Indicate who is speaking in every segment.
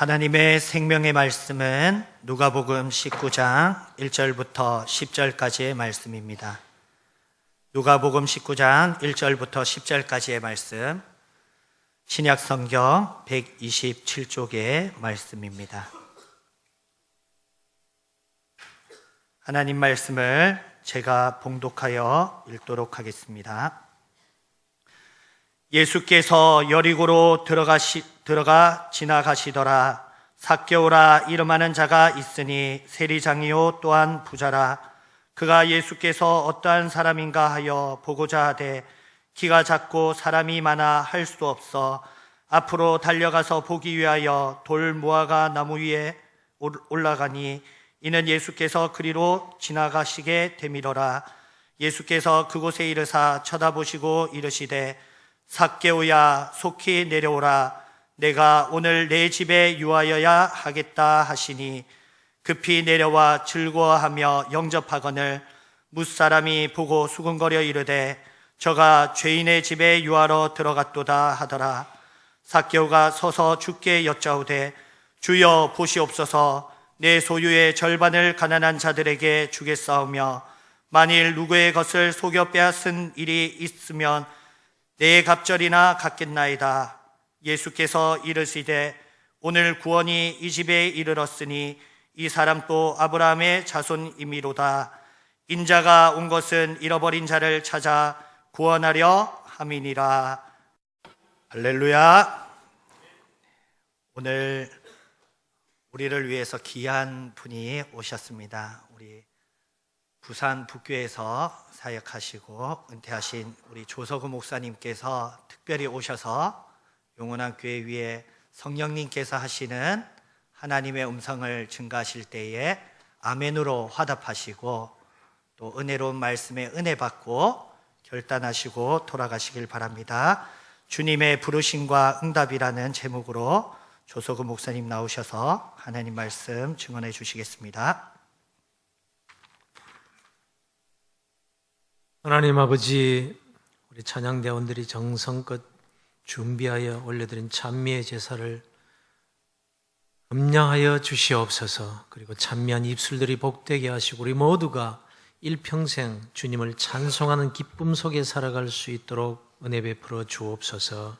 Speaker 1: 하나님의 생명의 말씀은 누가복음 19장 1절부터 10절까지의 말씀입니다. 누가복음 19장 1절부터 10절까지의 말씀, 신약 성경 127쪽의 말씀입니다. 하나님 말씀을 제가 봉독하여 읽도록 하겠습니다. 예수께서 여리고로 들어가 지나가시더라. 삭개오라 이름하는 자가 있으니 세리장이요 또한 부자라. 그가 예수께서 어떠한 사람인가 하여 보고자 하되 키가 작고 사람이 많아 할 수 없어 앞으로 달려가서 보기 위하여 돌 무화과 나무 위에 올라가니 이는 예수께서 그리로 지나가시게 되밀어라. 예수께서 그곳에 이르사 쳐다보시고 이르시되 삭개오야 속히 내려오라. 내가 오늘 내 집에 유하여야 하겠다 하시니 급히 내려와 즐거워하며 영접하거늘 뭇사람이 보고 수군거려 이르되 저가 죄인의 집에 유하러 들어갔도다 하더라. 삭개오가 서서 주께 여짜오되 주여 보시옵소서. 내 소유의 절반을 가난한 자들에게 주겠사오며 만일 누구의 것을 속여 빼앗은 일이 있으면 내 갑절이나 갚겠나이다. 예수께서 이르시되 오늘 구원이 이 집에 이르렀으니 이 사람도 아브라함의 자손이미로다. 인자가 온 것은 잃어버린 자를 찾아 구원하려 함이니라. 할렐루야. 오늘 우리를 위해서 귀한 분이 오셨습니다. 우리 부산 북교에서 사역하시고 은퇴하신 우리 조석우 목사님께서 특별히 오셔서 영원한 교회 위에 성령님께서 하시는 하나님의 음성을 증가하실 때에 아멘으로 화답하시고 또 은혜로운 말씀에 은혜 받고 결단하시고 돌아가시길 바랍니다. 주님의 부르심과 응답이라는 제목으로 조석우 목사님 나오셔서 하나님 말씀 증언해 주시겠습니다.
Speaker 2: 하나님 아버지, 우리 찬양대원들이 정성껏 준비하여 올려드린 찬미의 제사를 음량하여 주시옵소서. 그리고 찬미한 입술들이 복되게 하시고 우리 모두가 일평생 주님을 찬송하는 기쁨 속에 살아갈 수 있도록 은혜 베풀어 주옵소서.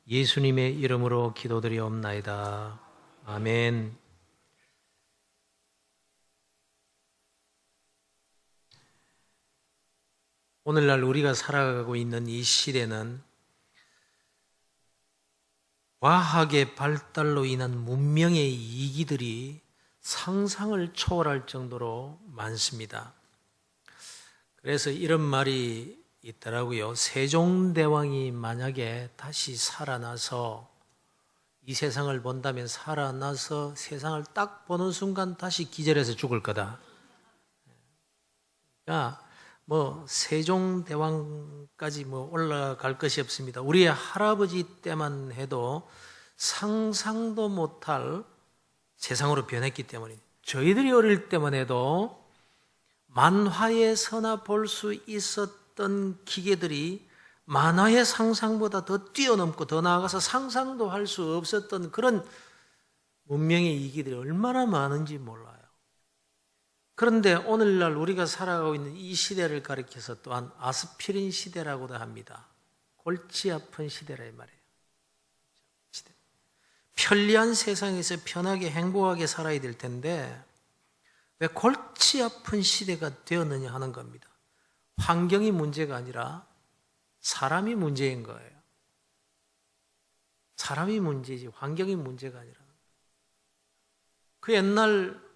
Speaker 2: 예수님의 이름으로 기도드리옵나이다. 아멘. 오늘날 우리가 살아가고 있는 이 시대는 과학의 발달로 인한 문명의 이기들이 상상을 초월할 정도로 많습니다. 그래서 이런 말이 있더라고요. 세종대왕이 만약에 다시 살아나서 이 세상을 본다면 살아나서 세상을 딱 보는 순간 다시 기절해서 죽을 거다. 그러니까 세종대왕까지 올라갈 것이 없습니다. 우리의 할아버지 때만 해도 상상도 못할 세상으로 변했기 때문에 저희들이 어릴 때만 해도 만화에서나 볼 수 있었던 기계들이 만화의 상상보다 더 뛰어넘고 더 나아가서 상상도 할 수 없었던 그런 문명의 이기들이 얼마나 많은지 몰라요. 그런데 오늘날 우리가 살아가고 있는 이 시대를 가리켜서 또한 아스피린 시대라고도 합니다. 골치 아픈 시대라 이 말이에요. 편리한 세상에서 편하게 행복하게 살아야 될 텐데 왜 골치 아픈 시대가 되었느냐 하는 겁니다. 환경이 문제가 아니라 사람이 문제인 거예요. 사람이 문제지 환경이 문제가 아니라. 그 옛날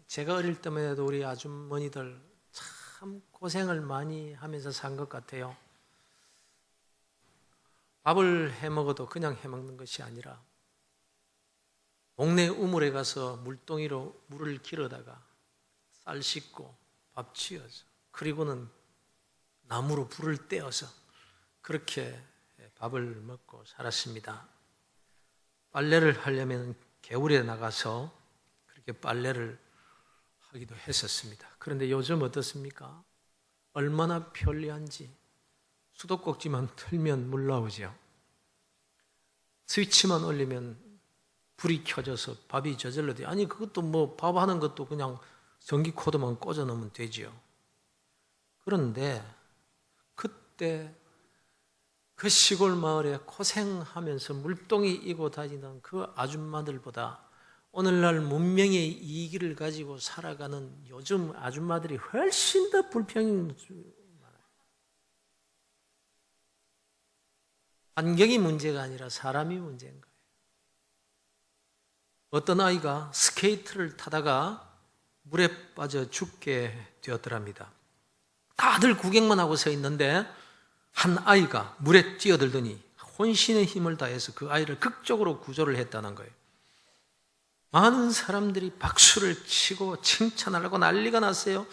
Speaker 2: 제가 어릴 때만 해도 우리 아주머니들 참 고생을 많이 하면서 산 것 같아요. 밥을 해 먹어도 그냥 해 먹는 것이 아니라 동네 우물에 가서 물동이로 물을 길어다가 쌀 씻고 밥 지어서 그리고는 나무로 불을 떼어서 그렇게 밥을 먹고 살았습니다. 빨래를 하려면 개울에 나가서 그렇게 빨래를 하기도 했었습니다. 그런데 요즘 어떻습니까? 얼마나 편리한지 수도꼭지만 틀면 물 나오죠. 스위치만 올리면 불이 켜져서 밥이 저절로 돼. 아니 그것도 뭐 밥하는 것도 그냥 전기 코드만 꽂아 놓으면 되지요. 그런데 그때 그 시골 마을에 고생하면서 물동이 이고 다니는 그 아줌마들보다 오늘날 문명의 이기를 가지고 살아가는 요즘 아줌마들이 훨씬 더 불평이 많아요. 환경이 문제가 아니라 사람이 문제인 거예요. 어떤 아이가 스케이트를 타다가 물에 빠져 죽게 되었더랍니다. 다들 구경만 하고 서 있는데 한 아이가 물에 뛰어들더니 혼신의 힘을 다해서 그 아이를 극적으로 구조를 했다는 거예요. 많은 사람들이 박수를 치고 칭찬하려고 난리가 났어요.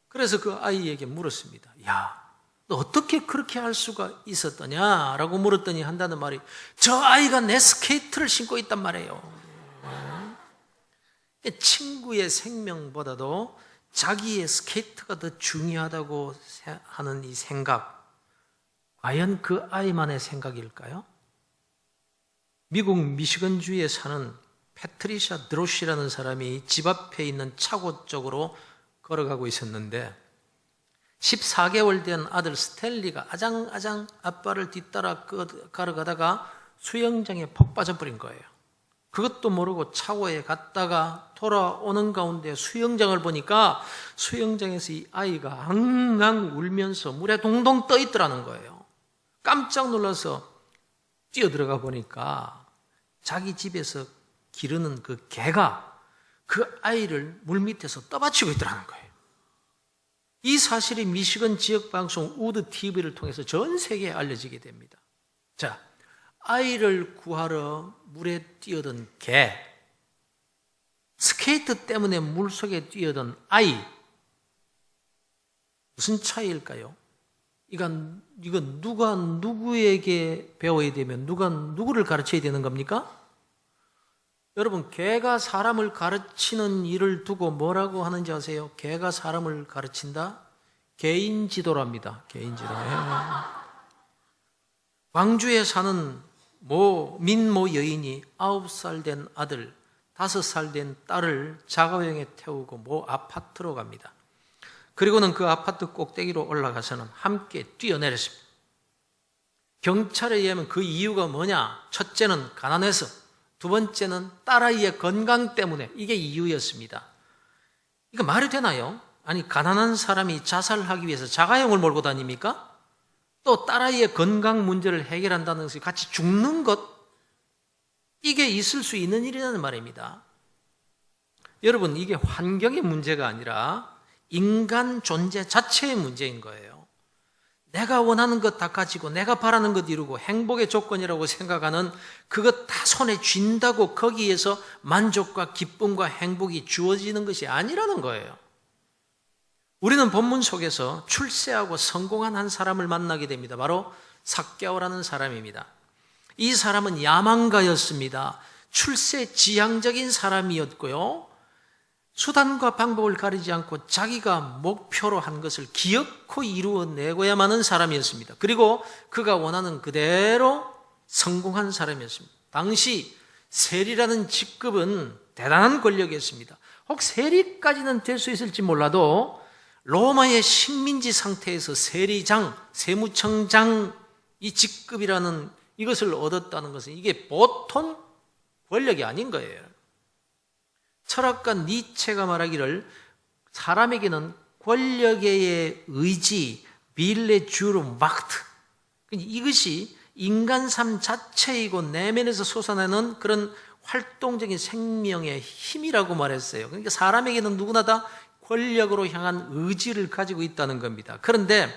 Speaker 2: 그래서 그 아이에게 물었습니다. 야, 너 어떻게 그렇게 할 수가 있었더냐? 라고 물었더니 한다는 말이 저 아이가 내 스케이트를 신고 있단 말이에요. 친구의 생명보다도 자기의 스케이트가 더 중요하다고 하는 이 생각, 과연 그 아이만의 생각일까요? 미국 미시건주에 사는 패트리샤 드로시라는 사람이 집 앞에 있는 차고 쪽으로 걸어가고 있었는데 14개월 된 아들 스텔리가 아장아장 아빠를 뒤따라 걸어가다가 수영장에 푹 빠져버린 거예요. 그것도 모르고 차고에 갔다가 돌아오는 가운데 수영장을 보니까 수영장에서 이 아이가 앙앙 울면서 물에 동동 떠 있더라는 거예요. 깜짝 놀라서 뛰어들어가 보니까 자기 집에서 기르는 그 개가 그 아이를 물 밑에서 떠받치고 있더라는 거예요. 이 사실이 미시건 지역방송 우드 TV를 통해서 전 세계에 알려지게 됩니다. 자, 아이를 구하러 물에 뛰어든 개, 스케이트 때문에 물속에 뛰어든 아이, 무슨 차이일까요? 이건 누가 누구에게 배워야 되면 누가 누구를 가르쳐야 되는 겁니까? 여러분, 개가 사람을 가르치는 일을 두고 뭐라고 하는지 아세요? 개가 사람을 가르친다? 개인지도랍니다. 개인지도. 광주에 사는 민모 여인이 9살 된 아들, 5살 된 딸을 자가용에 태우고 아파트로 갑니다. 그리고는 그 아파트 꼭대기로 올라가서는 함께 뛰어내렸습니다. 경찰에 의하면 그 이유가 뭐냐? 첫째는 가난해서, 두 번째는 딸아이의 건강 때문에, 이게 이유였습니다. 이거 말이 되나요? 아니, 가난한 사람이 자살하기 위해서 자가용을 몰고 다닙니까? 또 딸아이의 건강 문제를 해결한다는 것이 같이 죽는 것, 이게 있을 수 있는 일이라는 말입니다. 여러분, 이게 환경의 문제가 아니라 인간 존재 자체의 문제인 거예요. 내가 원하는 것 다 가지고 내가 바라는 것 이루고 행복의 조건이라고 생각하는 그것 다 손에 쥔다고 거기에서 만족과 기쁨과 행복이 주어지는 것이 아니라는 거예요. 우리는 본문 속에서 출세하고 성공한 한 사람을 만나게 됩니다. 바로 삭개오라는 사람입니다. 이 사람은 야망가였습니다. 출세 지향적인 사람이었고요. 수단과 방법을 가리지 않고 자기가 목표로 한 것을 기어코 이루어내고야만 하는 사람이었습니다. 그리고 그가 원하는 그대로 성공한 사람이었습니다. 당시 세리라는 직급은 대단한 권력이었습니다. 혹 세리까지는 될 수 있을지 몰라도 로마의 식민지 상태에서 세리장, 세무청장 이 직급이라는 이것을 얻었다는 것은 이게 보통 권력이 아닌 거예요. 철학가 니체가 말하기를 사람에게는 권력의 의지, 빌레 주름 막트, 이것이 인간 삶 자체이고 내면에서 솟아나는 그런 활동적인 생명의 힘이라고 말했어요. 그러니까 사람에게는 누구나 다 권력으로 향한 의지를 가지고 있다는 겁니다. 그런데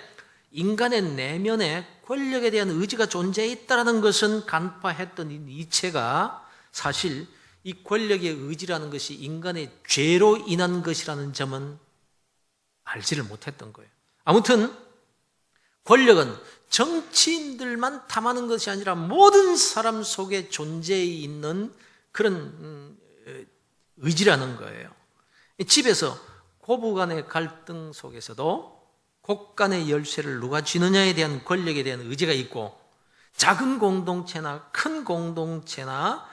Speaker 2: 인간의 내면에 권력에 대한 의지가 존재했다는 것은 간파했던 이 니체가 사실 이 권력의 의지라는 것이 인간의 죄로 인한 것이라는 점은 알지를 못했던 거예요. 아무튼 권력은 정치인들만 탐하는 것이 아니라 모든 사람 속에 존재해 있는 그런 의지라는 거예요. 집에서 고부간의 갈등 속에서도 곳간의 열쇠를 누가 쥐느냐에 대한 권력에 대한 의지가 있고, 작은 공동체나 큰 공동체나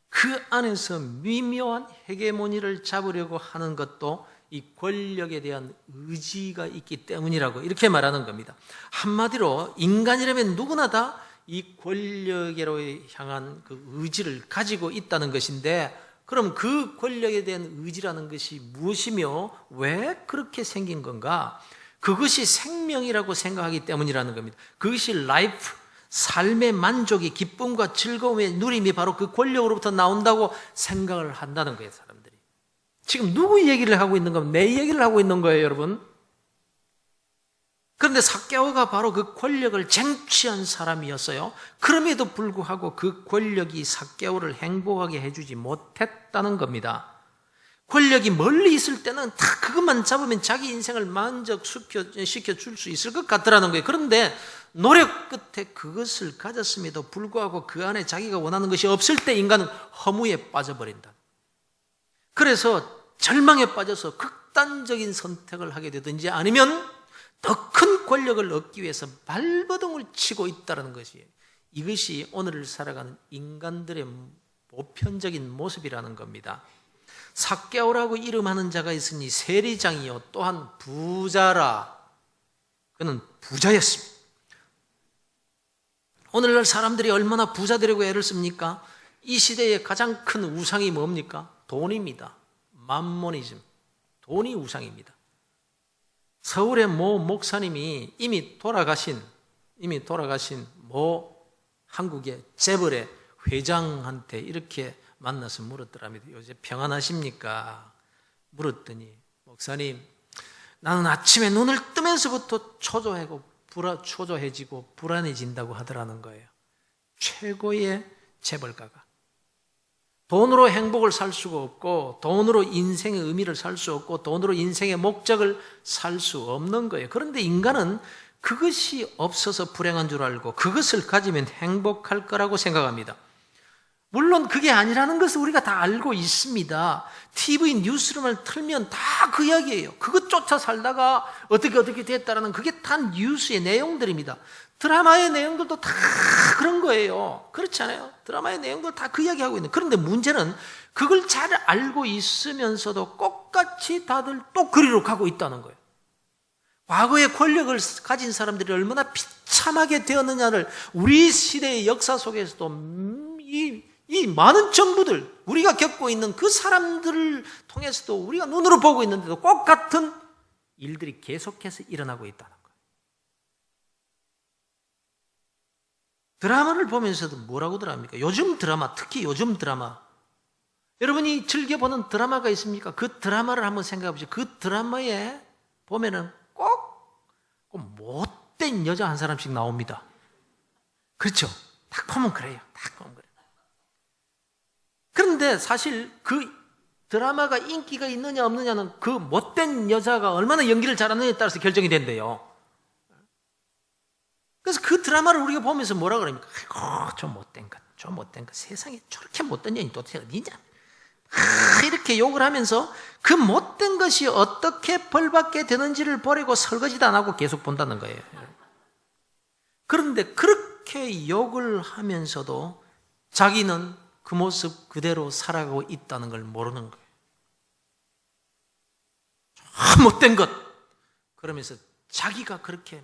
Speaker 2: 그 안에서 미묘한 헤게모니를 잡으려고 하는 것도 이 권력에 대한 의지가 있기 때문이라고 이렇게 말하는 겁니다. 한마디로 인간이라면 누구나 다 이 권력으로 향한 그 의지를 가지고 있다는 것인데, 그럼 그 권력에 대한 의지라는 것이 무엇이며 왜 그렇게 생긴 건가? 그것이 생명이라고 생각하기 때문이라는 겁니다. 그것이 라이프, 삶의 만족이, 기쁨과 즐거움의 누림이 바로 그 권력으로부터 나온다고 생각을 한다는 거예요, 사람들이. 지금 누구 얘기를 하고 있는 겁니까? 내 얘기를 하고 있는 거예요, 여러분. 그런데 삭개오가 바로 그 권력을 쟁취한 사람이었어요. 그럼에도 불구하고 그 권력이 삭개오를 행복하게 해주지 못했다는 겁니다. 권력이 멀리 있을 때는 다 그것만 잡으면 자기 인생을 만족시켜 줄 수 있을 것 같더라는 거예요. 그런데 노력 끝에 그것을 가졌음에도 불구하고 그 안에 자기가 원하는 것이 없을 때 인간은 허무에 빠져버린다. 그래서 절망에 빠져서 극단적인 선택을 하게 되든지 아니면 더 큰 권력을 얻기 위해서 발버둥을 치고 있다는 것이에요. 이것이 오늘을 살아가는 인간들의 보편적인 모습이라는 겁니다. 삭개오라고 이름하는 자가 있으니 세리장이요 또한 부자라. 그는 부자였습니다. 오늘날 사람들이 얼마나 부자 되려고 애를 씁니까? 이 시대의 가장 큰 우상이 뭡니까? 돈입니다. 맘모니즘. 돈이 우상입니다. 서울의 모 목사님이 이미 돌아가신 모 한국의 재벌의 회장한테 이렇게 만나서 물었더랍니다. 요새 평안하십니까? 물었더니 목사님, 나는 아침에 눈을 뜨면서부터 초조해지고 불안해진다고 하더라는 거예요. 최고의 재벌가가. 돈으로 행복을 살 수가 없고 돈으로 인생의 의미를 살 수 없고 돈으로 인생의 목적을 살 수 없는 거예요. 그런데 인간은 그것이 없어서 불행한 줄 알고 그것을 가지면 행복할 거라고 생각합니다. 물론 그게 아니라는 것을 우리가 다 알고 있습니다. TV 뉴스를 틀면 다 그 이야기예요. 그것 쫓아 살다가 어떻게 됐다라는 그게 다 뉴스의 내용들입니다. 드라마의 내용들도 다 그런 거예요. 그렇지 않아요? 드라마의 내용도 다 그 이야기하고 있는. 그런데 문제는 그걸 잘 알고 있으면서도 똑같이 다들 또 그리로 가고 있다는 거예요. 과거의 권력을 가진 사람들이 얼마나 비참하게 되었느냐를 우리 시대의 역사 속에서도 이 많은 정부들, 우리가 겪고 있는 그 사람들을 통해서도 우리가 눈으로 보고 있는데도 똑같은 일들이 계속해서 일어나고 있다는 거예요. 드라마를 보면서도 뭐라고 들어갑니까? 요즘 드라마, 특히 요즘 드라마. 여러분이 즐겨보는 드라마가 있습니까? 그 드라마를 한번 생각해 보시죠. 그 드라마에 보면은 꼭 못된 여자 한 사람씩 나옵니다. 그렇죠? 딱 보면 그래요. 딱 보면 그래요. 그런데 사실 그 드라마가 인기가 있느냐 없느냐는 그 못된 여자가 얼마나 연기를 잘하느냐에 따라서 결정이 된대요. 그래서 그 드라마를 우리가 보면서 뭐라 그럽니까? 아이고, 저 못된 것. 세상에 저렇게 못된 년이 도대체 어디냐? 이렇게 욕을 하면서 그 못된 것이 어떻게 벌받게 되는지를 보려고 설거지도 안 하고 계속 본다는 거예요. 그런데 그렇게 욕을 하면서도 자기는 그 모습 그대로 살아가고 있다는 걸 모르는 거예요. 못된 것. 그러면서 자기가 그렇게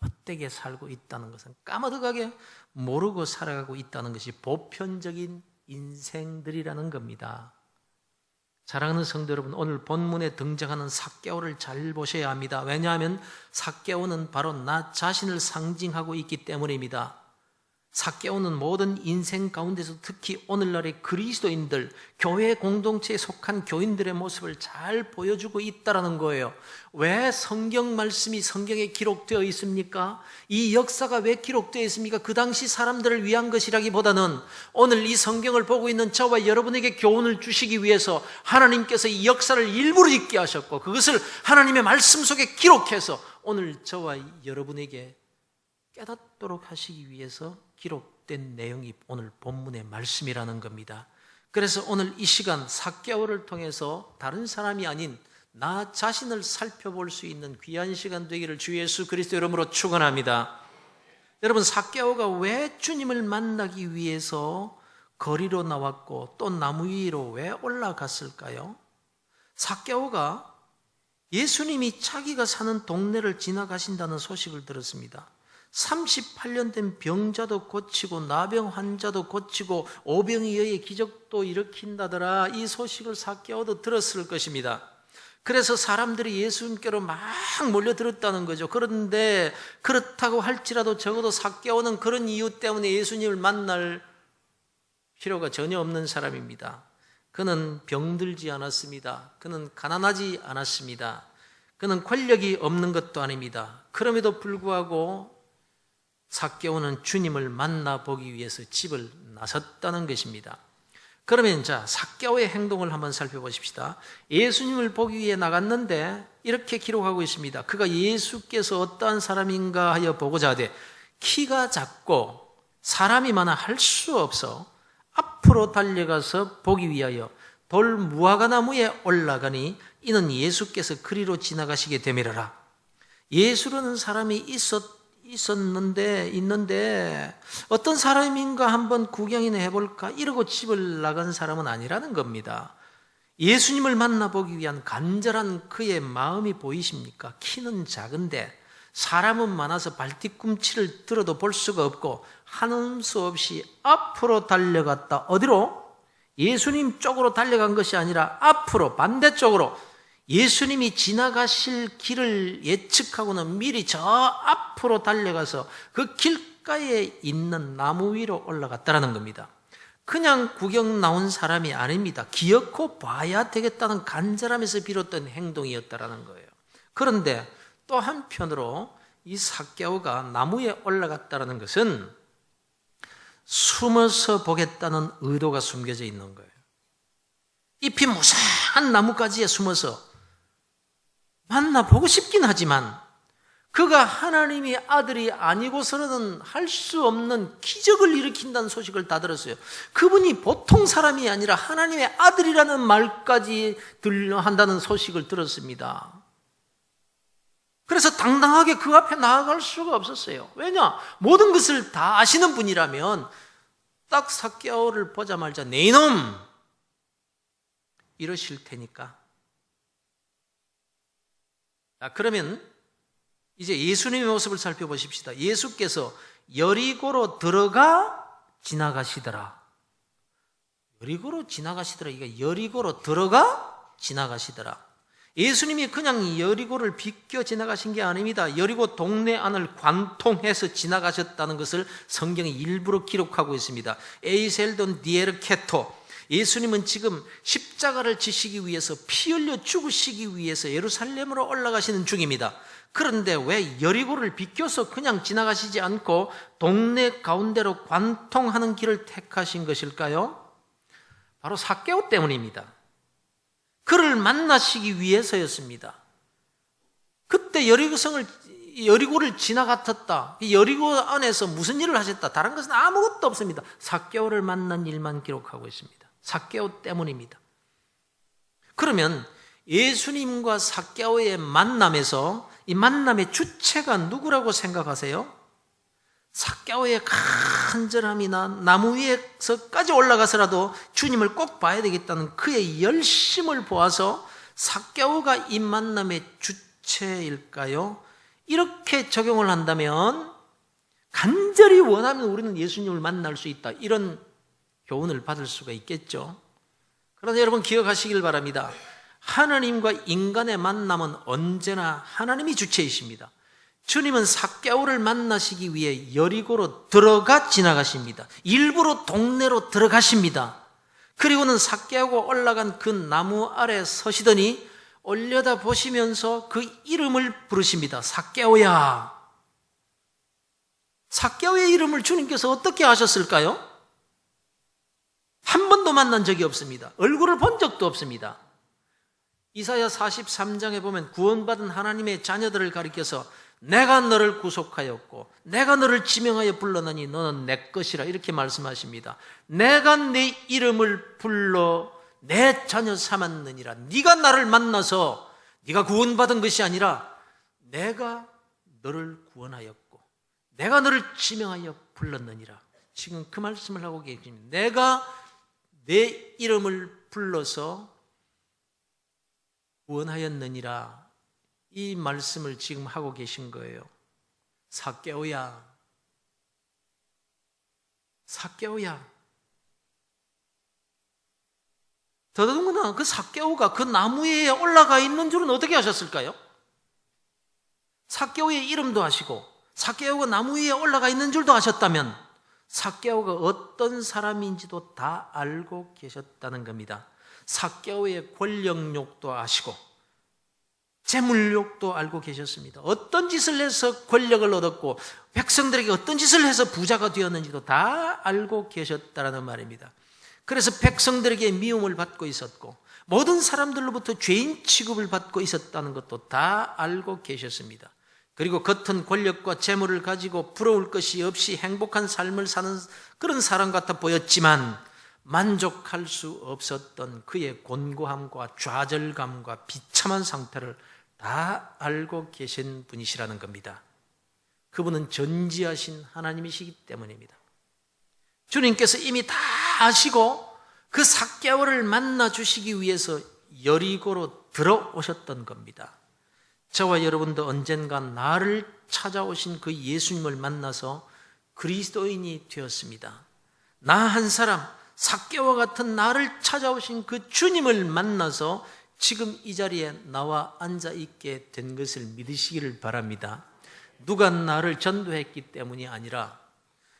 Speaker 2: 헛되게 살고 있다는 것은 까마득하게 모르고 살아가고 있다는 것이 보편적인 인생들이라는 겁니다. 사랑하는 성도 여러분, 오늘 본문에 등장하는 삭개오를 잘 보셔야 합니다. 왜냐하면 삭개오는 바로 나 자신을 상징하고 있기 때문입니다. 삭개오는 모든 인생 가운데서 특히 오늘날의 그리스도인들, 교회 공동체에 속한 교인들의 모습을 잘 보여주고 있다는 거예요. 왜 성경 말씀이 성경에 기록되어 있습니까? 이 역사가 왜 기록되어 있습니까? 그 당시 사람들을 위한 것이라기보다는 오늘 이 성경을 보고 있는 저와 여러분에게 교훈을 주시기 위해서 하나님께서 이 역사를 일부러 있게 하셨고 그것을 하나님의 말씀 속에 기록해서 오늘 저와 여러분에게 깨닫도록 하시기 위해서 기록된 내용이 오늘 본문의 말씀이라는 겁니다. 그래서 오늘 이 시간 삭개오를 통해서 다른 사람이 아닌 나 자신을 살펴볼 수 있는 귀한 시간 되기를 주 예수 그리스도 이름으로 축원합니다. 여러분, 삭개오가 왜 주님을 만나기 위해서 거리로 나왔고 또 나무 위로 왜 올라갔을까요? 삭개오가 예수님이 자기가 사는 동네를 지나가신다는 소식을 들었습니다. 38년 된 병자도 고치고 나병 환자도 고치고 오병이어의 기적도 일으킨다더라. 이 소식을 삭개오도 들었을 것입니다. 그래서 사람들이 예수님께로 막 몰려들었다는 거죠. 그런데 그렇다고 할지라도 적어도 삭개오는 그런 이유 때문에 예수님을 만날 필요가 전혀 없는 사람입니다. 그는 병들지 않았습니다. 그는 가난하지 않았습니다. 그는 권력이 없는 것도 아닙니다. 그럼에도 불구하고 삭개오는 주님을 만나보기 위해서 집을 나섰다는 것입니다. 그러면 삭개오의 행동을 한번 살펴보십시다. 예수님을 보기 위해 나갔는데 이렇게 기록하고 있습니다. 그가 예수께서 어떠한 사람인가 하여 보고자 하되 키가 작고 사람이 많아 할 수 없어 앞으로 달려가서 보기 위하여 돌 무화과나무에 올라가니 이는 예수께서 그리로 지나가시게 되밀어라. 예수라는 사람이 있는데 어떤 사람인가 한번 구경이나 해볼까 이러고 집을 나간 사람은 아니라는 겁니다. 예수님을 만나보기 위한 간절한 그의 마음이 보이십니까? 키는 작은데 사람은 많아서 발뒤꿈치를 들어도 볼 수가 없고 하는 수 없이 앞으로 달려갔다. 어디로? 예수님 쪽으로 달려간 것이 아니라 앞으로 반대쪽으로 예수님이 지나가실 길을 예측하고는 미리 저 앞으로 달려가서 그 길가에 있는 나무 위로 올라갔다는 겁니다. 그냥 구경 나온 사람이 아닙니다. 기어코 봐야 되겠다는 간절함에서 비롯된 행동이었다는 거예요. 그런데 또 한편으로 이 삭개오가 나무에 올라갔다는 것은 숨어서 보겠다는 의도가 숨겨져 있는 거예요. 잎이 무성한 나무가지에 숨어서 만나보고 싶긴 하지만 그가 하나님의 아들이 아니고서는 할 수 없는 기적을 일으킨다는 소식을 다 들었어요. 그분이 보통 사람이 아니라 하나님의 아들이라는 말까지 한다는 소식을 들었습니다. 그래서 당당하게 그 앞에 나아갈 수가 없었어요. 왜냐? 모든 것을 다 아시는 분이라면 딱 삭개오를 보자마자 네 이놈! 이러실 테니까. 그러면 이제 예수님의 모습을 살펴보십시다. 예수께서 여리고로 들어가 지나가시더라. 여리고로 지나가시더라. 이게 여리고로 들어가 지나가시더라. 예수님이 그냥 여리고를 비껴 지나가신 게 아닙니다. 여리고 동네 안을 관통해서 지나가셨다는 것을 성경이 일부러 기록하고 있습니다. 에이셀돈 디에르케토. 예수님은 지금 십자가를 지시기 위해서 피 흘려 죽으시기 위해서 예루살렘으로 올라가시는 중입니다. 그런데 왜 여리고를 비껴서 그냥 지나가시지 않고 동네 가운데로 관통하는 길을 택하신 것일까요? 바로 삭개오 때문입니다. 그를 만나시기 위해서였습니다. 그때 여리고를 지나갔다. 여리고 안에서 무슨 일을 하셨다? 다른 것은 아무것도 없습니다. 삭개오를 만난 일만 기록하고 있습니다. 삭개오 때문입니다. 그러면 예수님과 삭개오의 만남에서 이 만남의 주체가 누구라고 생각하세요? 삭개오의 간절함이나 나무 위에서까지 올라가서라도 주님을 꼭 봐야 되겠다는 그의 열심을 보아서 삭개오가 이 만남의 주체일까요? 이렇게 적용을 한다면 간절히 원하면 우리는 예수님을 만날 수 있다. 이런 교훈을 받을 수가 있겠죠. 그러나 여러분 기억하시길 바랍니다. 하나님과 인간의 만남은 언제나 하나님이 주체이십니다. 주님은 삭개오를 만나시기 위해 여리고로 들어가 지나가십니다. 일부러 동네로 들어가십니다. 그리고는 삭개오가 올라간 그 나무 아래 서시더니 올려다 보시면서 그 이름을 부르십니다. 삭개오야. 삭개오의 이름을 주님께서 어떻게 하셨을까요? 한 번도 만난 적이 없습니다. 얼굴을 본 적도 없습니다. 이사야 43장에 보면 구원받은 하나님의 자녀들을 가리켜서 내가 너를 구속하였고 내가 너를 지명하여 불러나니 너는 내 것이라 이렇게 말씀하십니다. 내가 내 이름을 불러 내 자녀 삼았느니라. 네가 나를 만나서 네가 구원받은 것이 아니라 내가 너를 구원하였고 내가 너를 지명하여 불렀느니라. 지금 그 말씀을 하고 계십니다. 내가 내 이름을 불러서 구원하였느니라. 이 말씀을 지금 하고 계신 거예요. 삭개오야, 삭개오야. 더더군다나 그 삭개오가 그 나무 위에 올라가 있는 줄은 어떻게 아셨을까요? 삭개오의 이름도 아시고 삭개오가 나무 위에 올라가 있는 줄도 아셨다면 삭개오가 어떤 사람인지도 다 알고 계셨다는 겁니다. 삭개오의 권력욕도 아시고 재물욕도 알고 계셨습니다. 어떤 짓을 해서 권력을 얻었고 백성들에게 어떤 짓을 해서 부자가 되었는지도 다 알고 계셨다는 말입니다. 그래서 백성들에게 미움을 받고 있었고 모든 사람들로부터 죄인 취급을 받고 있었다는 것도 다 알고 계셨습니다. 그리고 겉은 권력과 재물을 가지고 부러울 것이 없이 행복한 삶을 사는 그런 사람 같아 보였지만 만족할 수 없었던 그의 곤고함과 좌절감과 비참한 상태를 다 알고 계신 분이시라는 겁니다. 그분은 전지하신 하나님이시기 때문입니다. 주님께서 이미 다 아시고 그 삭개오를 만나 주시기 위해서 여리고로 들어오셨던 겁니다. 저와 여러분도 언젠간 나를 찾아오신 그 예수님을 만나서 그리스도인이 되었습니다. 나 한 사람, 삭개오와 같은 나를 찾아오신 그 주님을 만나서 지금 이 자리에 나와 앉아 있게 된 것을 믿으시기를 바랍니다. 누가 나를 전도했기 때문이 아니라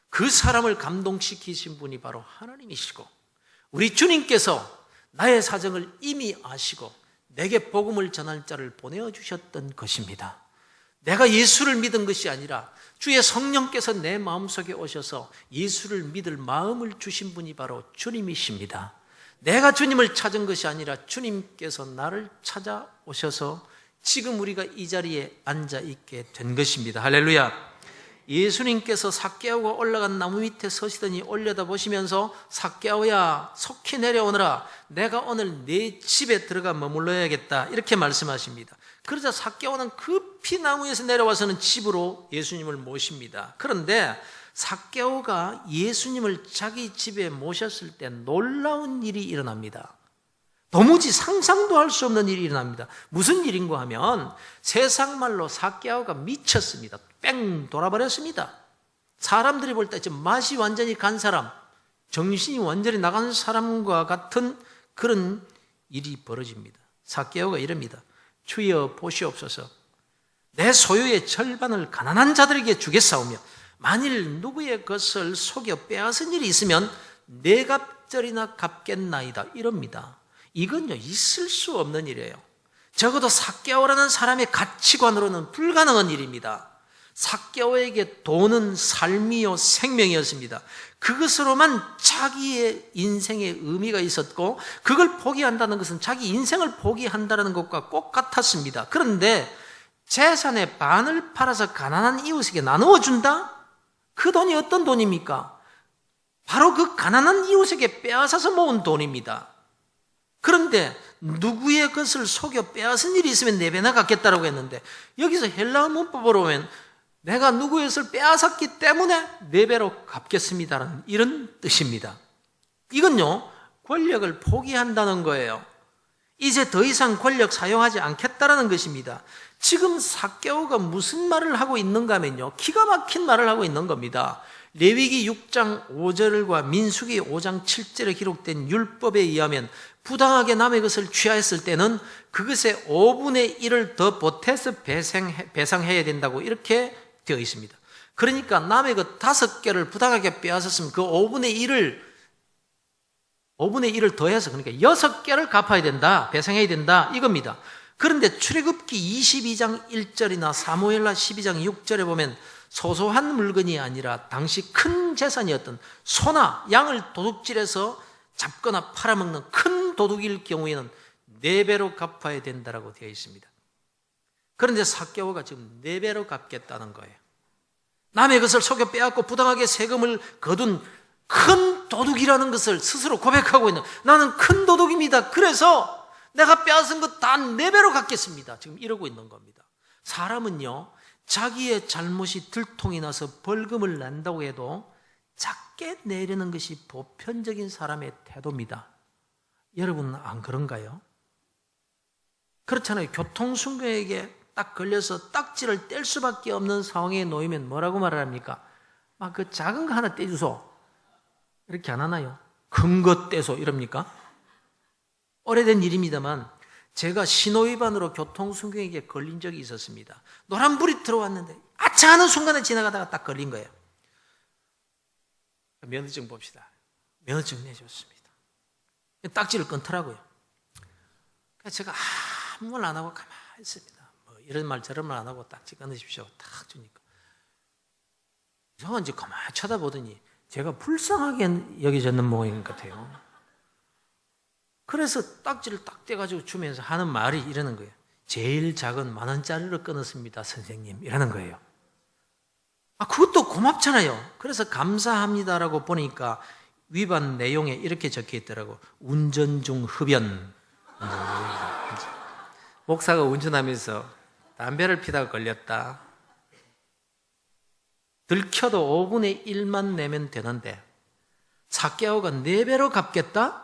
Speaker 2: 그 사람을 감동시키신 분이 바로 하나님이시고 우리 주님께서 나의 사정을 이미 아시고 내게 복음을 전할 자를 보내주셨던 것입니다. 내가 예수를 믿은 것이 아니라 주의 성령께서 내 마음속에 오셔서 예수를 믿을 마음을 주신 분이 바로 주님이십니다. 내가 주님을 찾은 것이 아니라 주님께서 나를 찾아오셔서 지금 우리가 이 자리에 앉아 있게 된 것입니다. 할렐루야. 예수님께서 삭개오가 올라간 나무 밑에 서시더니 올려다보시면서 삭개오야 속히 내려오너라. 내가 오늘 네 집에 들어가 머물러야겠다. 이렇게 말씀하십니다. 그러자 삭개오는 급히 나무에서 내려와서는 집으로 예수님을 모십니다. 그런데 삭개오가 예수님을 자기 집에 모셨을 때 놀라운 일이 일어납니다. 도무지 상상도 할 수 없는 일이 일어납니다. 무슨 일인가 하면 세상 말로 삭개오가 미쳤습니다. 뺑 돌아버렸습니다. 사람들이 볼 때 지금 맛이 완전히 간 사람, 정신이 완전히 나간 사람과 같은 그런 일이 벌어집니다. 삭개오가 이럽니다. 주여 보시옵소서. 내 소유의 절반을 가난한 자들에게 주겠사오며 만일 누구의 것을 속여 빼앗은 일이 있으면 네 갑절이나 갚겠나이다. 이럽니다. 이건요 있을 수 없는 일이에요. 적어도 삭개오라는 사람의 가치관으로는 불가능한 일입니다. 삭개오에게 돈은 삶이요 생명이었습니다. 그것으로만 자기의 인생의 의미가 있었고 그걸 포기한다는 것은 자기 인생을 포기한다는 것과 똑같았습니다. 그런데 재산의 반을 팔아서 가난한 이웃에게 나누어 준다? 그 돈이 어떤 돈입니까? 바로 그 가난한 이웃에게 빼앗아서 모은 돈입니다. 그런데 누구의 것을 속여 빼앗은 일이 있으면 네 배나 갚겠다라고 했는데 여기서 헬라어 문법으로 보면 내가 누구의 것을 빼앗았기 때문에 네 배로 갚겠습니다라는 이런 뜻입니다. 이건요 권력을 포기한다는 거예요. 이제 더 이상 권력 사용하지 않겠다라는 것입니다. 지금 삭개오가 무슨 말을 하고 있는가 하면요 기가 막힌 말을 하고 있는 겁니다. 레위기 6장 5절과 민수기 5장 7절에 기록된 율법에 의하면 부당하게 남의 것을 취하였을 때는 그것의 5분의 1을 더 보태서 배상해야 된다고 이렇게 되어 있습니다. 그러니까 남의 것 5개를 부당하게 빼앗았으면 그 5분의 1을 더해서 그러니까 6개를 갚아야 된다, 배상해야 된다 이겁니다. 그런데 출애굽기 22장 1절이나 사무엘하 12장 6절에 보면 소소한 물건이 아니라 당시 큰 재산이었던 소나 양을 도둑질해서 잡거나 팔아먹는 큰 도둑일 경우에는 4배로 갚아야 된다고 되어 있습니다. 그런데 삭개오가 지금 4배로 갚겠다는 거예요. 남의 것을 속여 빼앗고 부당하게 세금을 거둔 큰 도둑이라는 것을 스스로 고백하고 있는 나는 큰 도둑입니다. 그래서 내가 빼앗은 것 다 4배로 갚겠습니다. 지금 이러고 있는 겁니다. 사람은요 자기의 잘못이 들통이 나서 벌금을 낸다고 해도 작게 내리는 것이 보편적인 사람의 태도입니다. 여러분은 안 그런가요? 그렇잖아요. 교통순경에게 딱 걸려서 딱지를 뗄 수밖에 없는 상황에 놓이면 뭐라고 말을 합니까? 막 그 작은 거 하나 떼주소. 이렇게 안 하나요? 큰 거 떼소 이럽니까? 오래된 일입니다만 제가 신호위반으로 교통순경에게 걸린 적이 있었습니다. 노란불이 들어왔는데 아차 하는 순간에 지나가다가 딱 걸린 거예요. 면허증 봅시다. 면허증 내줬습니다. 딱지를 끊더라고요. 그래서 제가 아무 말 안 하고 가만히 있습니다. 뭐 이런 말 저런 말 안 하고 딱지 끊으십시오. 딱 주니까 이상한지 가만히 쳐다보더니 제가 불쌍하게 여겨졌는 모양인 것 같아요. 그래서 딱지를 딱 떼가지고 주면서 하는 말이 이러는 거예요. 제일 작은 10,000원짜리로 끊었습니다, 선생님. 이러는 거예요. 그것도 고맙잖아요. 그래서 감사합니다라고 보니까 위반 내용에 이렇게 적혀 있더라고. 운전 중 흡연. 목사가 운전하면서 담배를 피다가 걸렸다. 들켜도 5분의 1만 내면 되는데 삭개오가 4배로 갚겠다?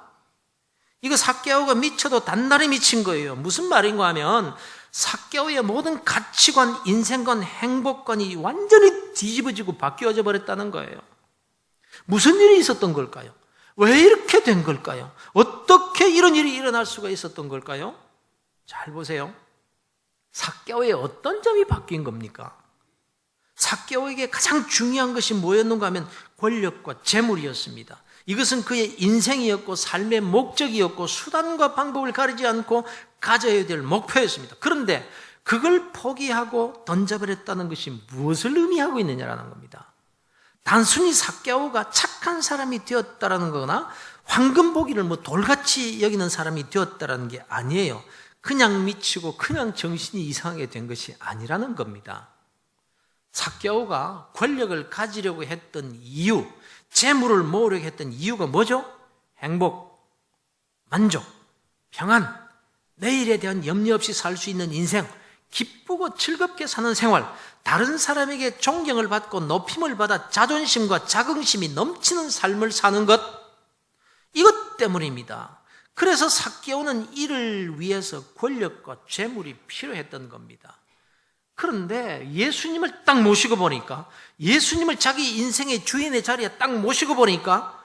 Speaker 2: 이거 삭개오가 미쳐도 단단히 미친 거예요. 무슨 말인가 하면 삭개오의 모든 가치관, 인생관, 행복관이 완전히 뒤집어지고 바뀌어져 버렸다는 거예요. 무슨 일이 있었던 걸까요? 왜 이렇게 된 걸까요? 어떻게 이런 일이 일어날 수가 있었던 걸까요? 잘 보세요. 삭개오의 어떤 점이 바뀐 겁니까? 삭개오에게 가장 중요한 것이 뭐였는가 하면 권력과 재물이었습니다. 이것은 그의 인생이었고 삶의 목적이었고 수단과 방법을 가리지 않고 가져야 될 목표였습니다. 그런데 그걸 포기하고 던져버렸다는 것이 무엇을 의미하고 있느냐라는 겁니다. 단순히 삭개오가 착한 사람이 되었다라는 거나 황금보기를 돌같이 여기는 사람이 되었다라는 게 아니에요. 그냥 미치고 그냥 정신이 이상하게 된 것이 아니라는 겁니다. 삭개오가 권력을 가지려고 했던 이유, 재물을 모으려고 했던 이유가 뭐죠? 행복, 만족, 평안, 내일에 대한 염려 없이 살 수 있는 인생, 기쁘고 즐겁게 사는 생활, 다른 사람에게 존경을 받고 높임을 받아 자존심과 자긍심이 넘치는 삶을 사는 것, 이것 때문입니다. 그래서 삭개오는 이를 위해서 권력과 재물이 필요했던 겁니다. 그런데 예수님을 딱 모시고 보니까, 예수님을 자기 인생의 주인의 자리에 딱 모시고 보니까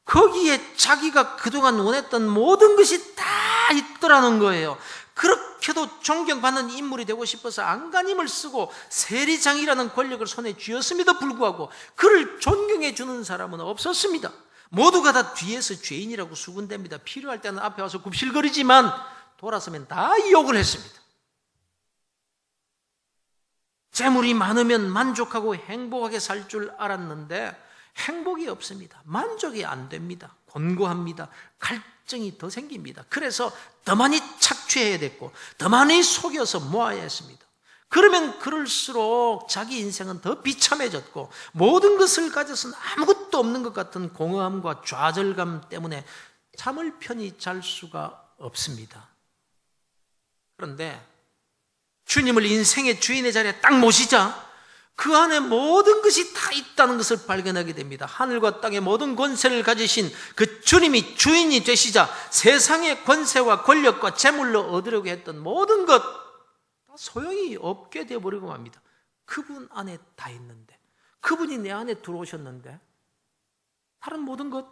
Speaker 2: 거기에 자기가 그동안 원했던 모든 것이 다 있더라는 거예요. 그렇게도 존경받는 인물이 되고 싶어서 안간힘을 쓰고 세리장이라는 권력을 손에 쥐었음에도 불구하고 그를 존경해 주는 사람은 없었습니다. 모두가 다 뒤에서 죄인이라고 수군댑니다. 필요할 때는 앞에 와서 굽실거리지만 돌아서면 다 욕을 했습니다. 재물이 많으면 만족하고 행복하게 살 줄 알았는데 행복이 없습니다. 만족이 안 됩니다. 곤고합니다. 갈증이 더 생깁니다. 그래서 더 많이 착취해야 됐고 더 많이 속여서 모아야 했습니다. 그러면 그럴수록 자기 인생은 더 비참해졌고 모든 것을 가져서는 아무것도 없는 것 같은 공허함과 좌절감 때문에 잠을 편히 잘 수가 없습니다. 그런데 주님을 인생의 주인의 자리에 딱 모시자 그 안에 모든 것이 다 있다는 것을 발견하게 됩니다. 하늘과 땅의 모든 권세를 가지신 그 주님이 주인이 되시자 세상의 권세와 권력과 재물로 얻으려고 했던 모든 것 다 소용이 없게 되어버리고 맙니다. 그분 안에 다 있는데, 그분이 내 안에 들어오셨는데 다른 모든 것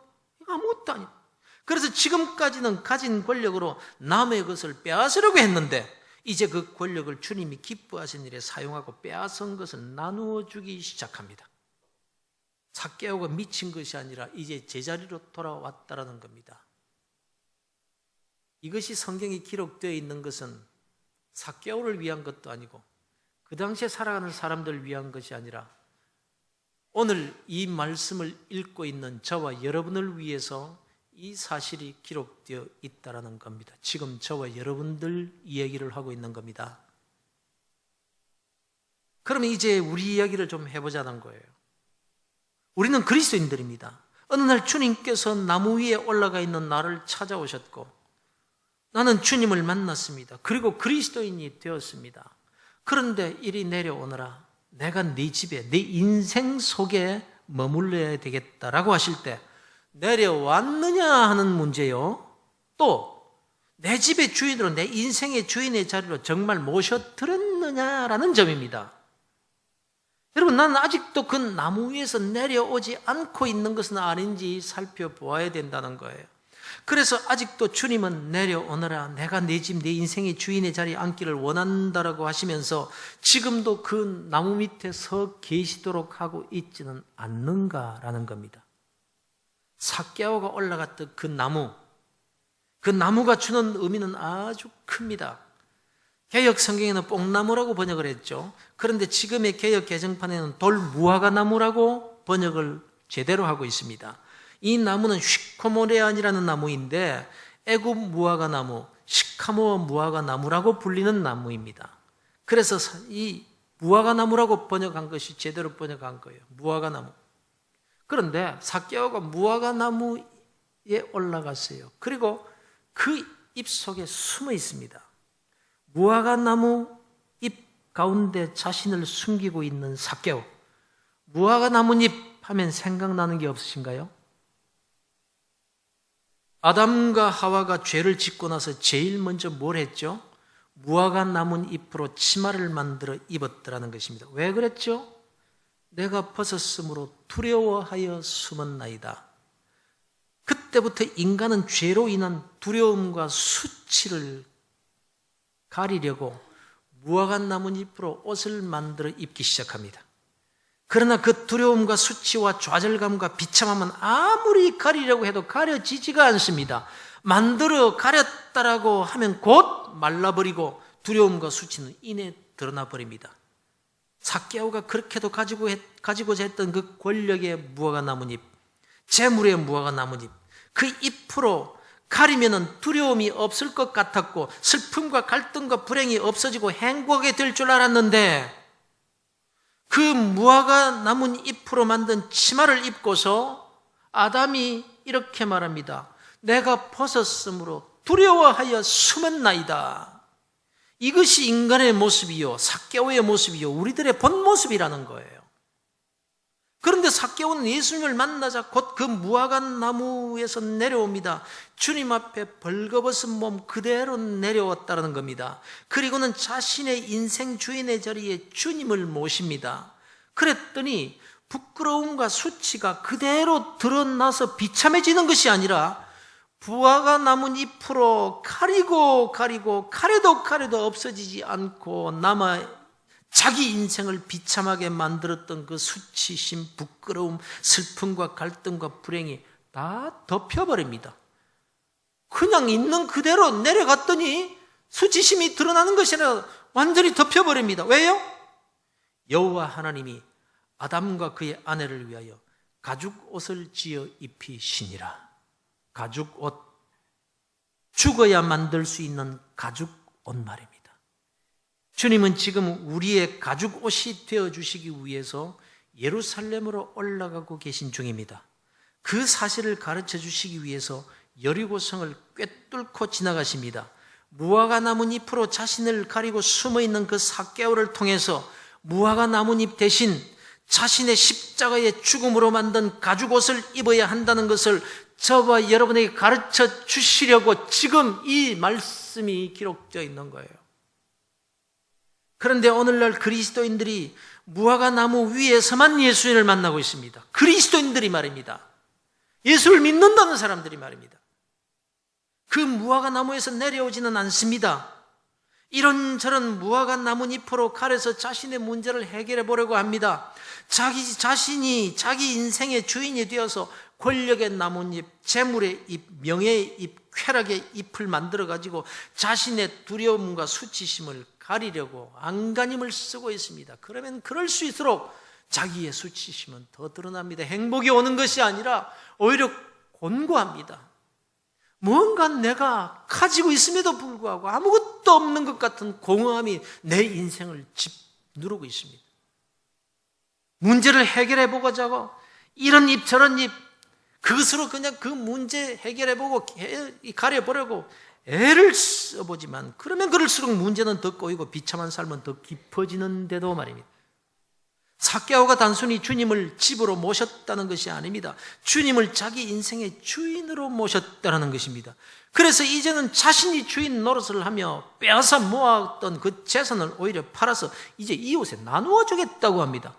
Speaker 2: 아무것도 아니에요. 그래서 지금까지는 가진 권력으로 남의 것을 빼앗으려고 했는데 이제 그 권력을 주님이 기뻐하신 일에 사용하고 빼앗은 것을 나누어 주기 시작합니다. 삭개오가 미친 것이 아니라 이제 제자리로 돌아왔다라는 겁니다. 이것이 성경에 기록되어 있는 것은 삭개오를 위한 것도 아니고 그 당시에 살아가는 사람들을 위한 것이 아니라 오늘 이 말씀을 읽고 있는 저와 여러분을 위해서 이 사실이 기록되어 있다는 겁니다. 지금 저와 여러분들 이야기를 하고 있는 겁니다. 그러면 이제 우리 이야기를 좀 해보자는 거예요. 우리는 그리스도인들입니다. 어느 날 주님께서 나무 위에 올라가 있는 나를 찾아오셨고 나는 주님을 만났습니다. 그리고 그리스도인이 되었습니다. 그런데 이리 내려오너라 내가 네 집에, 네 인생 속에 머물러야 되겠다라고 하실 때 내려왔느냐 하는 문제요. 또 내 집의 주인으로, 내 인생의 주인의 자리로 정말 모셔들었느냐라는 점입니다. 여러분, 나는 아직도 그 나무 위에서 내려오지 않고 있는 것은 아닌지 살펴보아야 된다는 거예요. 그래서 아직도 주님은 내려오너라, 내가 내 집, 내 인생의 주인의 자리에 앉기를 원한다라고 하시면서 지금도 그 나무 밑에 서 계시도록 하고 있지는 않는가라는 겁니다. 삭개오가 올라갔던 그 나무가 주는 의미는 아주 큽니다. 개역 성경에는 뽕나무라고 번역을 했죠. 그런데 지금의 개역 개정판에는 돌무화과나무라고 번역을 제대로 하고 있습니다. 이 나무는 쉬코모레안이라는 나무인데 애굽 무화과나무, 시카모 무화과나무라고 불리는 나무입니다. 그래서 이 무화과나무라고 번역한 것이 제대로 번역한 거예요. 무화과나무. 그런데 삭개오가 무화과나무에 올라갔어요. 그리고 그 잎 속에 숨어 있습니다. 무화과나무 잎 가운데 자신을 숨기고 있는 삭개오. 무화과나무잎 하면 생각나는 게 없으신가요? 아담과 하와가 죄를 짓고 나서 제일 먼저 뭘 했죠? 무화과나무 잎으로 치마를 만들어 입었더라는 것입니다. 왜 그랬죠? 내가 벗었으므로 두려워하여 숨었나이다. 그때부터 인간은 죄로 인한 두려움과 수치를 가리려고 무화과나무 잎으로 옷을 만들어 입기 시작합니다. 그러나 그 두려움과 수치와 좌절감과 비참함은 아무리 가리려고 해도 가려지지가 않습니다. 만들어 가렸다라고 하면 곧 말라버리고 두려움과 수치는 이내 드러나 버립니다. 삭개오가 그렇게도 가지고자 했던 그 권력의 무화과나무잎, 재물의 무화과나무잎, 그 잎으로 가리면은 두려움이 없을 것 같았고 슬픔과 갈등과 불행이 없어지고 행복하게 될 줄 알았는데 그 무화과나무 잎으로 만든 치마를 입고서 아담이 이렇게 말합니다. 내가 벗었으므로 두려워하여 숨었나이다. 이것이 인간의 모습이요, 삭개오의 모습이요, 우리들의 본 모습이라는 거예요. 그런데 삭개오는 예수님을 만나자 곧 그 무화과나무에서 내려옵니다. 주님 앞에 벌거벗은 몸 그대로 내려왔다는 겁니다. 그리고는 자신의 인생 주인의 자리에 주님을 모십니다. 그랬더니 부끄러움과 수치가 그대로 드러나서 비참해지는 것이 아니라 무화과나무 잎으로 가려도 없어지지 않고 남아 자기 인생을 비참하게 만들었던 그 수치심, 부끄러움, 슬픔과 갈등과 불행이 다 덮여버립니다. 그냥 있는 그대로 내려갔더니 수치심이 드러나는 것이 아니라 완전히 덮여버립니다. 왜요? 여호와 하나님이 아담과 그의 아내를 위하여 가죽옷을 지어 입히시니라. 가죽옷, 죽어야 만들 수 있는 가죽옷 말입니다. 주님은 지금 우리의 가죽옷이 되어주시기 위해서 예루살렘으로 올라가고 계신 중입니다. 그 사실을 가르쳐 주시기 위해서 여리고성을 꿰뚫고 지나가십니다. 무화과나무 잎으로 자신을 가리고 숨어있는 그 삭개오를 통해서 무화과나무 잎 대신 자신의 십자가의 죽음으로 만든 가죽옷을 입어야 한다는 것을 저와 여러분에게 가르쳐 주시려고 지금 이 말씀이 기록되어 있는 거예요. 그런데 오늘날 그리스도인들이 무화과나무 위에서만 예수님을 만나고 있습니다. 그리스도인들이 말입니다. 예수를 믿는다는 사람들이 말입니다. 그 무화과나무에서 내려오지는 않습니다. 이런저런 무화과나무 잎으로 가려서 자신의 문제를 해결해 보려고 합니다. 자신이 자기 인생의 주인이 되어서 권력의 나뭇잎, 재물의 잎, 명예의 잎, 쾌락의 잎을 만들어가지고 자신의 두려움과 수치심을 가리려고 안간힘을 쓰고 있습니다. 그러면 그럴 수 있도록 자기의 수치심은 더 드러납니다. 행복이 오는 것이 아니라 오히려 곤고합니다. 무언가 내가 가지고 있음에도 불구하고 아무것도 없는 것 같은 공허함이 내 인생을 짓누르고 있습니다. 문제를 해결해 보고자 하고 이런 잎 저런 잎 그것으로 그냥 그 문제 해결해 보고 가려보려고 애를 써보지만 그러면 그럴수록 문제는 더 꼬이고 비참한 삶은 더 깊어지는데도 말입니다. 삭개오가 단순히 주님을 집으로 모셨다는 것이 아닙니다. 주님을 자기 인생의 주인으로 모셨다는 것입니다. 그래서 이제는 자신이 주인 노릇을 하며 빼앗아 모았던 그 재산을 오히려 팔아서 이제 이웃에 나누어 주겠다고 합니다.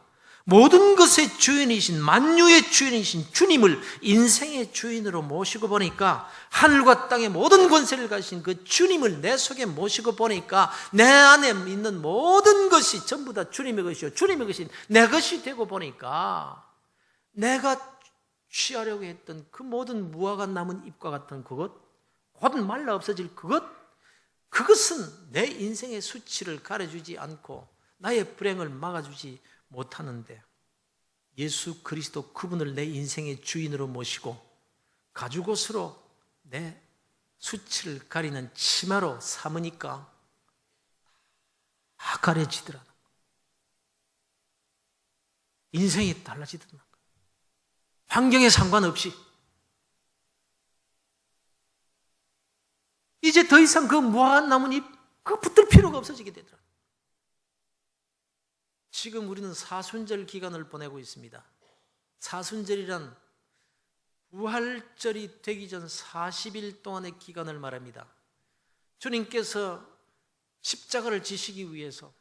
Speaker 2: 모든 것의 주인이신, 만유의 주인이신 주님을 인생의 주인으로 모시고 보니까, 하늘과 땅의 모든 권세를 가진 그 주님을 내 속에 모시고 보니까 내 안에 있는 모든 것이 전부 다 주님의 것이요, 주님의 것이 내 것이 되고 보니까 내가 취하려고 했던 그 모든 무화과 남은 잎과 같은 그것, 곧 말라 없어질 그것은 내 인생의 수치를 가려주지 않고 나의 불행을 막아주지 못하는데, 예수 그리스도 그분을 내 인생의 주인으로 모시고 가죽옷으로 내 수치를 가리는 치마로 삼으니까 다 가려지더라. 인생이 달라지더라. 환경에 상관없이 이제 더 이상 그 무화과 나뭇잎 그거 붙들 필요가 없어지게 되더라. 지금 우리는 사순절 기간을 보내고 있습니다. 사순절이란 부활절이 되기 전 40일 동안의 기간을 말합니다. 주님께서 십자가를 지시기 위해서,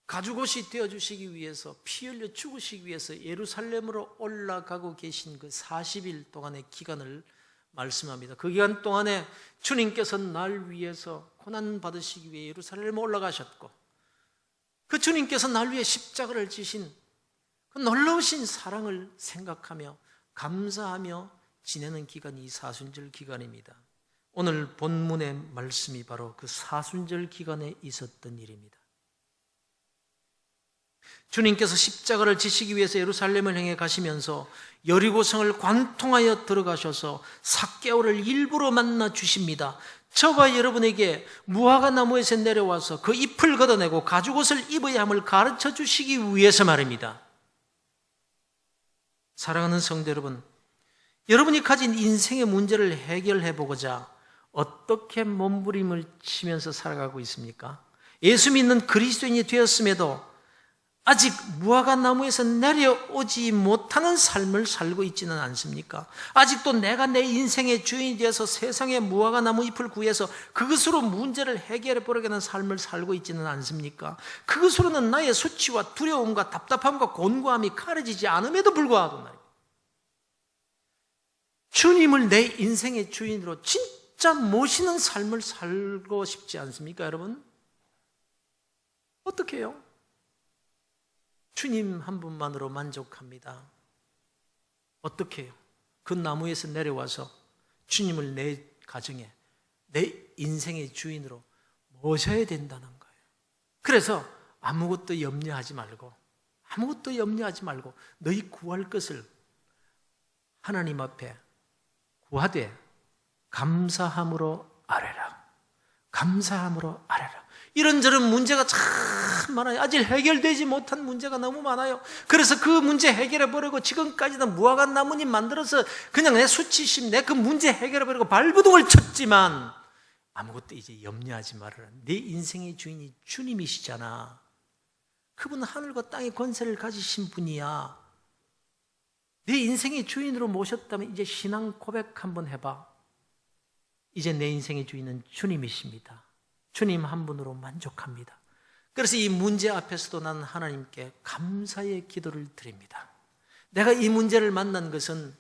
Speaker 2: 가죽옷이 되어주시기 위해서, 피 흘려 죽으시기 위해서 예루살렘으로 올라가고 계신 그 40일 동안의 기간을 말씀합니다. 그 기간 동안에 주님께서 날 위해서 고난받으시기 위해 예루살렘에 올라가셨고, 그 주님께서 날 위해 십자가를 지신 그 놀라우신 사랑을 생각하며 감사하며 지내는 기간이 이 사순절 기간입니다. 오늘 본문의 말씀이 바로 그 사순절 기간에 있었던 일입니다. 주님께서 십자가를 지시기 위해서 예루살렘을 향해 가시면서 여리고성을 관통하여 들어가셔서 삭개오를 일부러 만나 주십니다. 저와 여러분에게 무화과 나무에서 내려와서 그 잎을 걷어내고 가죽옷을 입어야 함을 가르쳐 주시기 위해서 말입니다. 사랑하는 성도 여러분, 여러분이 가진 인생의 문제를 해결해 보고자 어떻게 몸부림을 치면서 살아가고 있습니까? 예수 믿는 그리스도인이 되었음에도 아직 무화과 나무에서 내려오지 못하는 삶을 살고 있지는 않습니까? 아직도 내가 내 인생의 주인이 되어서 세상의 무화과 나무 잎을 구해서 그것으로 문제를 해결해 보려는 삶을 살고 있지는 않습니까? 그것으로는 나의 수치와 두려움과 답답함과 곤고함이 가려지지 않음에도 불구하고 말입니다. 주님을 내 인생의 주인으로 진짜 모시는 삶을 살고 싶지 않습니까, 여러분? 어떻게 해요? 주님 한 분만으로 만족합니다. 어떻게 해요? 그 나무에서 내려와서 주님을 내 가정에, 내 인생의 주인으로 모셔야 된다는 거예요. 그래서 아무것도 염려하지 말고 너희 구할 것을 하나님 앞에 구하되 감사함으로 아뢰라. 감사함으로 아뢰라. 이런저런 문제가 참 많아요. 아직 해결되지 못한 문제가 너무 많아요. 그래서 그 문제 해결해버리고 지금까지는 무화과 나뭇잎 만들어서 그냥 내 수치심, 내 그 문제 해결해버리고 발부둥을 쳤지만 아무것도 이제 염려하지 말아라. 내 인생의 주인이 주님이시잖아. 그분은 하늘과 땅의 권세를 가지신 분이야. 내 인생의 주인으로 모셨다면 이제 신앙 고백 한번 해봐. 이제 내 인생의 주인은 주님이십니다. 주님 한 분으로 만족합니다. 그래서 이 문제 앞에서도 나는 하나님께 감사의 기도를 드립니다. 내가 이 문제를 만난 것은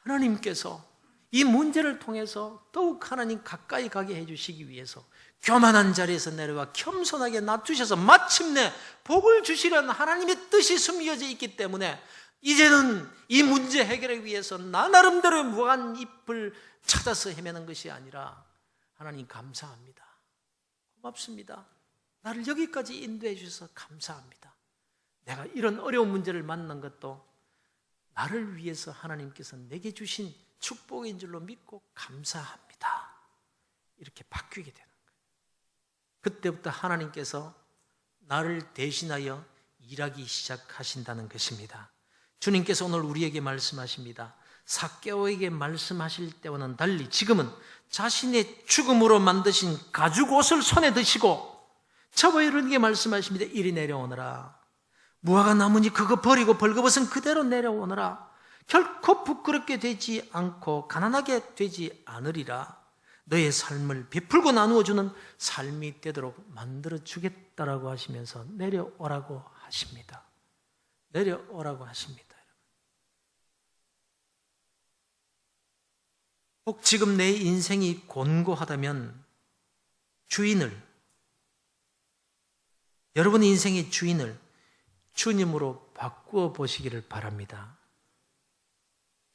Speaker 2: 하나님께서 이 문제를 통해서 더욱 하나님 가까이 가게 해주시기 위해서 교만한 자리에서 내려와 겸손하게 낮추셔서 마침내 복을 주시려는 하나님의 뜻이 숨겨져 있기 때문에 이제는 이 문제 해결을 위해서 나 나름대로의 무한 잎을 찾아서 헤매는 것이 아니라 하나님 감사합니다. 고맙습니다. 나를 여기까지 인도해 주셔서 감사합니다. 내가 이런 어려운 문제를 만난 것도 나를 위해서 하나님께서 내게 주신 축복인 줄로 믿고 감사합니다. 이렇게 바뀌게 되는 거예요. 그때부터 하나님께서 나를 대신하여 일하기 시작하신다는 것입니다. 주님께서 오늘 우리에게 말씀하십니다. 삭개오에게 말씀하실 때와는 달리 지금은 자신의 죽음으로 만드신 가죽옷을 손에 드시고 저와 여러분에게 말씀하십니다. 이리 내려오너라. 무화과 나무니 그거 버리고 벌거벗은 그대로 내려오너라. 결코 부끄럽게 되지 않고 가난하게 되지 않으리라. 너의 삶을 베풀고 나누어주는 삶이 되도록 만들어주겠다라고 하시면서 내려오라고 하십니다. 내려오라고 하십니다. 혹 지금 내 인생이 곤고하다면 여러분의 인생의 주인을 주님으로 바꾸어 보시기를 바랍니다.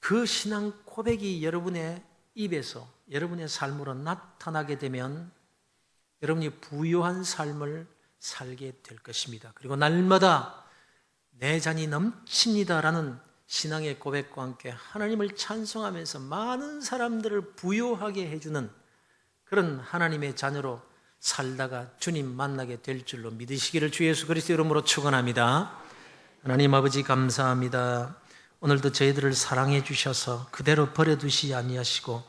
Speaker 2: 그 신앙 고백이 여러분의 입에서 여러분의 삶으로 나타나게 되면 여러분이 부유한 삶을 살게 될 것입니다. 그리고 날마다 내 잔이 넘칩니다라는 신앙의 고백과 함께 하나님을 찬송하면서 많은 사람들을 부유하게 해주는 그런 하나님의 자녀로 살다가 주님 만나게 될 줄로 믿으시기를 주 예수 그리스도 이름으로 축원합니다. 하나님 아버지 감사합니다. 오늘도 저희들을 사랑해 주셔서 그대로 버려두시지 아니하시고